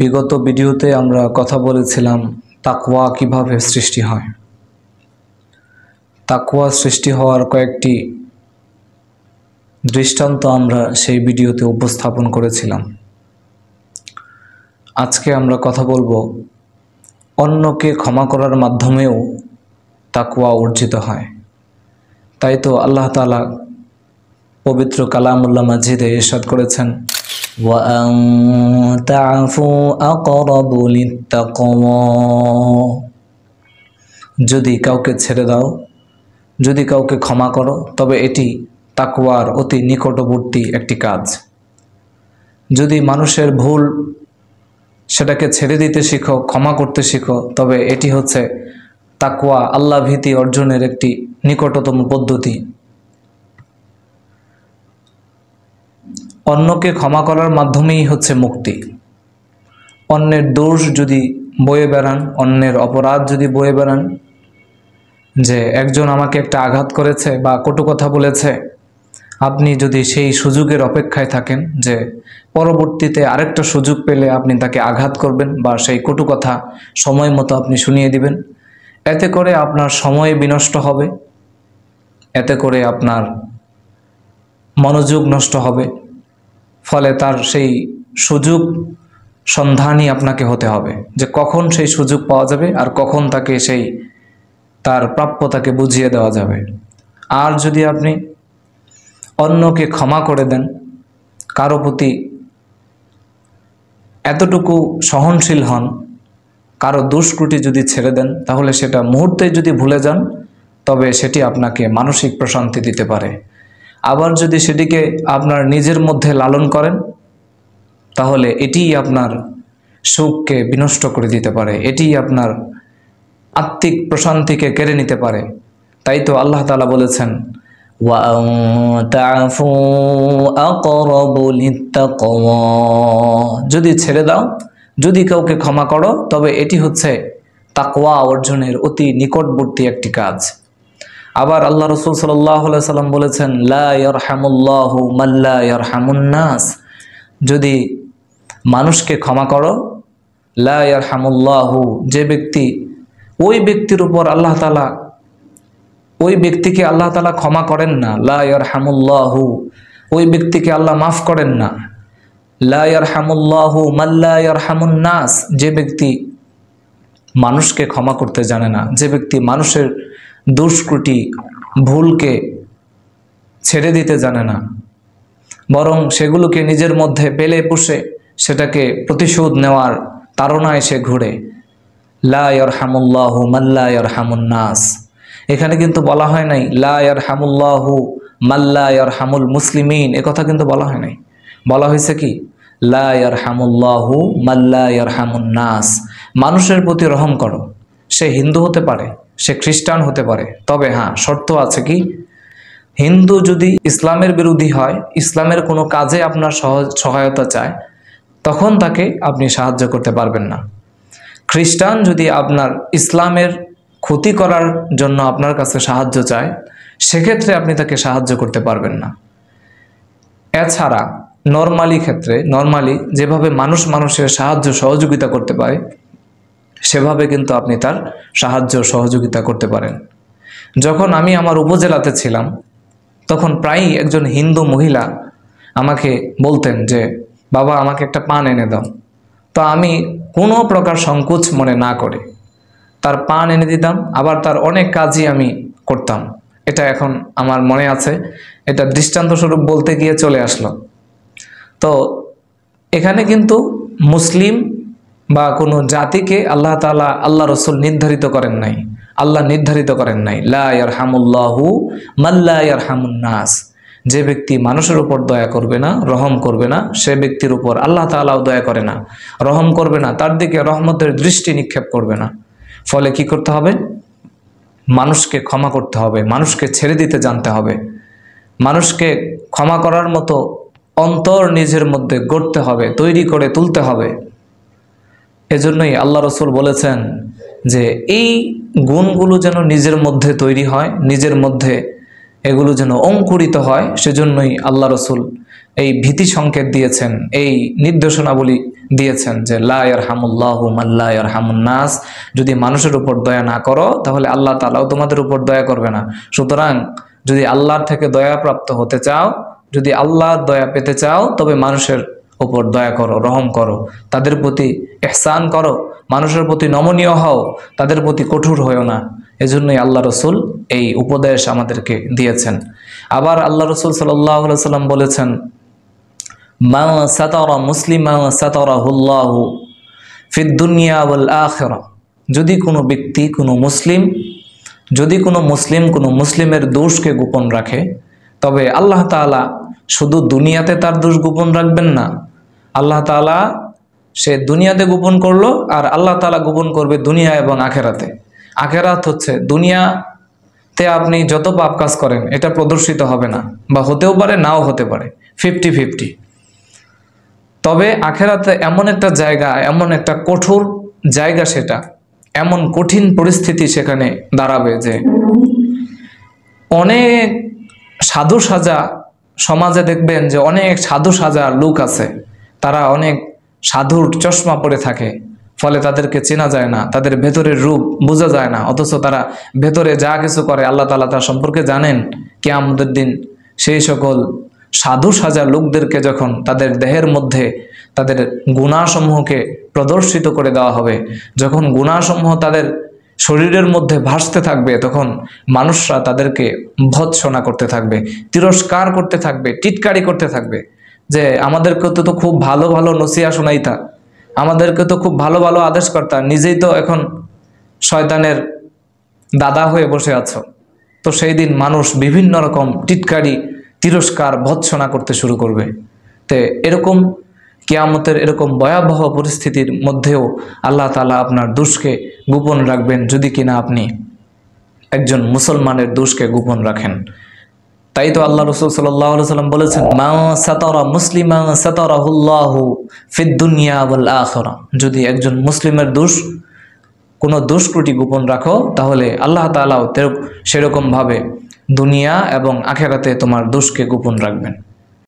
বিগত ভিডিওতে আমরা কথা বলেছিলাম তাকওয়া কিভাবে সৃষ্টি হয়। তাকওয়া সৃষ্টি হওয়ার কয়েকটি দৃষ্টান্ত আমরা সেই ভিডিওতে উপস্থাপন করেছিলাম। আজকে আমরা কথা বলবো অন্যকে ক্ষমা করার মাধ্যমেও তাকওয়া অর্জিত হয়। তাই তো আল্লাহ তাআলা পবিত্র কালামুল্লাহ মাজিদে ইরশাদ করেছেন, ওয়া আন তা'ফু আকরাবু লিত্তাকওয়া। যদি কাউকে ছেড়ে দাও, যদি কাউকে ক্ষমা করো, তবে এটি তাকওয়ার অতি নিকটবর্তী একটি কাজ। যদি মানুষের ভুল সেটাকে ছেড়ে দিতে শিখো, ক্ষমা করতে শিখো, তবে এটি হচ্ছে তাকওয়া, আল্লাহ ভীতি অর্জনের একটি নিকটতম পদ্ধতি। অন্যকে ক্ষমা করার মাধ্যমেই হচ্ছে মুক্তি। অন্যের দোষ যদি বয়ে বেড়ান, অন্যের অপরাধ যদি বয়ে বেড়ান, যে একজন আমাকে একটা আঘাত করেছে বা কটু কথা বলেছে, আপনি যদি সেই সুযোগের অপেক্ষায় থাকেন যে পরবর্তীতে আরেকটা সুযোগ পেলে আপনি তাকে আঘাত করবেন বা সেই কটু কথা সময় মতো আপনি শুনিয়ে দিবেন, এতে করে আপনার সময় বিনষ্ট হবে, এতে করে আপনার মনোযোগ নষ্ট হবে। ফলে তার সেই সুযোগ সন্ধানী আপনাকে হতে হবে যে কখন সেই সুযোগ পাওয়া যাবে আর কখন তাকে সেই তার প্রাপ্যতাকে বুঝিয়ে দেওয়া যাবে। আর যদি আপনি অন্যকে ক্ষমা করে দেন, কারো প্রতি এতটুকু সহনশীল হন, কারো দুষ্কৃতি যদি ছেড়ে দেন, তাহলে সেটা মুহূর্তে যদি ভুলে যান, তবে সেটি আপনাকে মানসিক প্রশান্তি দিতে পারে। আবার যদি সেটিকে আপনার নিজের মধ্যে লালন করেন, তাহলে এটিই আপনার সুখকে বিনষ্ট করে দিতে পারে, এটিই আপনার আত্মিক প্রশান্তিকে কেড়ে নিতে পারে। তাই তো আল্লাহ তাআলা বলেছেন, ওয়া আন তা'ফু আকরাবু লিত্তাকওয়া। যদি ছেড়ে দাও, যদি কাউকে ক্ষমা করো, তবে এটি হচ্ছে তাকওয়া অর্জনের অতি নিকটবর্তী একটি কাজ। আবার আল্লাহ রাসূল সাল্লাল্লাহু আলাইহি সাল্লাম বলেছেন, লা ইয়ারহামুল্লাহু মান লা ইয়ারহামুন নাস। যদি মানুষকে ক্ষমা করো, লা ইয়ারহামুল্লাহু, যে ব্যক্তি, ওই ব্যক্তির উপর আল্লাহ তাআলা, ওই ব্যক্তিকে আল্লাহ তাআলা ক্ষমা করেন না, লা ইয়ারহামুল্লাহু, ওই ব্যক্তিকে আল্লাহ মাফ করেন না। লা ইয়ারহামুল্লাহু মান লা ইয়ারহামুন নাস, যে ব্যক্তি মানুষকে ক্ষমা করতে জানে না, যে ব্যক্তি মানুষের দুষ্কৃতি ভুলকে ছেড়ে দিতে জানে না, বরং সেগুলোকে নিজের মধ্যে পেলে পুষে সেটাকে প্রতিশোধ নেওয়ার তাড়নায় সে ঘুরে। লা ইয়ারহামুল্লাহু মান লা ইয়ারহামুন নাস। এখানে কিন্তু বলা হয় নাই লা ইয়ারহামুল্লাহু মান লা ইয়ারহামুল মুসলিমিন, একথা কিন্তু বলা হয় নাই। বলা হয়েছে কি, লা ইয়ারহামুল্লাহু মান লা ইয়ারহামুন নাস। মানুষের প্রতি রহম করো, সে হিন্দু হতে পারে, সে খ্রিস্টান হতে পারে, তবে হ্যাঁ, শর্ত আছে কি, হিন্দু যদি ইসলামের বিরোধী হয়, ইসলামের কোনো কাজে আপনার সহায়তা চায়, তখন তাকে আপনি সাহায্য করতে পারবেন না। খ্রিস্টান যদি আপনার ইসলামের ক্ষতি করার জন্য আপনার কাছে সাহায্য চায়, সেক্ষেত্রে আপনি তাকে সাহায্য করতে পারবেন না। এছাড়া নর্মালি যেভাবে মানুষ মানুষের সাহায্য সহযোগিতা করতে পারে, সেভাবে কিন্তু আপনি তার সাহায্য সহযোগিতা করতে পারেন। যখন আমি আমার উপজেলাতে ছিলাম, তখন প্রায়ই একজন হিন্দু মহিলা আমাকে বলতেন যে, বাবা আমাকে একটা পান এনে দাও। তো আমি কোনো প্রকার সংকোচ মনে না করে তার পান এনে দিতাম। আবার তার অনেক কাজই আমি করতাম। এটা এখন আমার মনে আছে, এটা দৃষ্টান্তস্বরূপ বলতে গিয়ে চলে আসলো। তো এখানে কিন্তু মুসলিম বা কোনো জাতিকে আল্লাহ তাআলা, আল্লাহ রাসূল নির্ধারিত করেন নাই, আল্লাহ নির্ধারিত করেন নাই লা ইয়ারহামুল্লাহু মান লা ইয়ারহামুন নাস। যে ব্যক্তি মানুষের উপর দয়া করবে না, রহম করবে না, সে ব্যক্তির উপর আল্লাহ তাআলাও দয়া করে না, রহম করবে না, তার দিকে রহমতের দৃষ্টি নিক্ষেপ করবে না। ফলে কি করতে হবে, মানুষকে ক্ষমা করতে হবে, মানুষকে ছেড়ে দিতে জানতে হবে, মানুষকে ক্ষমা করার মতো অন্তর নিজের মধ্যে গড়তে হবে, তৈরি করে তুলতে হবে। এজন্যই আল্লাহ রাসূল বলেছেন যে এই গুণগুলো যেন নিজের মধ্যে তৈরি হয়, নিজের মধ্যে এগুলো যেন অঙ্কুরিত হয়, সেজন্যই আল্লাহ রসুল এই ভীতি সংকেত দিয়েছেন, এই নির্দেশনাবলী দিয়েছেন যে লা ইয়ারহামুল্লাহু মান লা ইয়ারহামুন নাস। যদি মানুষের উপর দয়া না করো তাহলে আল্লাহ তাআলাও তোমাদের উপর দয়া করবে না। সুতরাং যদি আল্লাহর থেকে দয়া প্রাপ্ত হতে চাও, যদি আল্লাহর দয়া পেতে চাও, তবে মানুষের উপর দয়া করো, রহম করো, তাদের প্রতি ইহসান করো, মানুষের প্রতি নমনীয় হও, তাদের প্রতি কঠোর হও না। এজন্যই আল্লাহ রসুল এই উপদেশ আমাদেরকে দিয়েছেন। আবার আল্লাহ রসুল সাল্লাল্লাহু আলাইহি ওয়াসাল্লাম বলেছেন, মা সাতারা মুসলিমা সাতারাহুল্লাহু ফিদ দুনিয়া ওয়াল আখিরা। যদি কোনো ব্যক্তি, কোনো মুসলিম, যদি কোনো মুসলিমের দোষকে গোপন রাখে, তবে আল্লাহ তাআলা শুধু দুনিয়াতে তার দোষ গোপন রাখবেন না, আল্লাহ তাআলা সে দুনিয়াতে গোপন করলো আর আল্লাহ তাআলা গোপন করবে দুনিয়া এবং আখেরাতে। আখেরাত হচ্ছে দুনিয়াতে আপনি যত পাপ কাজ করেন এটা প্রদর্শিত হবে না, বা হতেও পারে নাও হতে পারে, 50-50। তবে আখেরাতে এমন একটা জায়গা, এমন একটা কঠোর জায়গা, সেটা এমন কঠিন পরিস্থিতি সেখানে দাঁড়াবে যে অনেক সাধু সাজা সমাজে দেখবেন যে অনেক সাধু সাজা লোক আছে, তারা অনেক সাধুর চশমা পরে থাকে, ফলে তাদেরকে চেনা যায় না, তাদের ভেতরের রূপ বোঝা যায় না, অথচ তারা ভেতরে যা কিছু করে আল্লাহ তাআলা তার সম্পর্কে জানেন। কিয়ামতের দিন সেই সকল সাধু সাজা লোকদেরকে যখন তাদের দেহের মধ্যে তাদের গুনাহসমূহকে প্রদর্শিত করে দেওয়া হবে, যখন গুনাহসমূহ তাদের শরীরের মধ্যে ভাসতে থাকবে, তখন মানুষরা তাদেরকে ভৎসনা করতে থাকবে, তিরস্কার করতে থাকবে, টিটকারি করতে থাকবে যে আমাদেরকে তো খুব ভালো ভালো নসিহা শোনাইতা, আমাদেরকে তো খুব ভালো ভালো আদেশ করতা, নিজেই তো এখন শয়তানের দাদা হয়ে বসে আছো। তো সেই দিন মানুষ বিভিন্ন রকম টিটকারি, তিরস্কার, ভৎসনা করতে শুরু করবে। তো এরকম কিয়ামতের এরকম ভয়াবহ পরিস্থিতির মধ্যেও আল্লাহ তাআলা আপনার দোষকে গোপন রাখবেন, যদি কিনা আপনি একজন মুসলমানের দোষকে গোপন রাখেন। তাই তো আল্লাহ রাসূল সাল্লাল্লাহু আলাইহি ওয়াসাল্লাম বলেছেন, মা সাতারা মুসলিমা সাতারাহুল্লাহু ফিদ দুনিয়া ওয়াল আখিরা। যদি একজন মুসলিমের কোনো দোষ ত্রুটি গোপন রাখো, তাহলে আল্লাহ তাআলাও সেরকম ভাবে দুনিয়া এবং আখিরাতে তোমার দোষকে গোপন রাখবেন।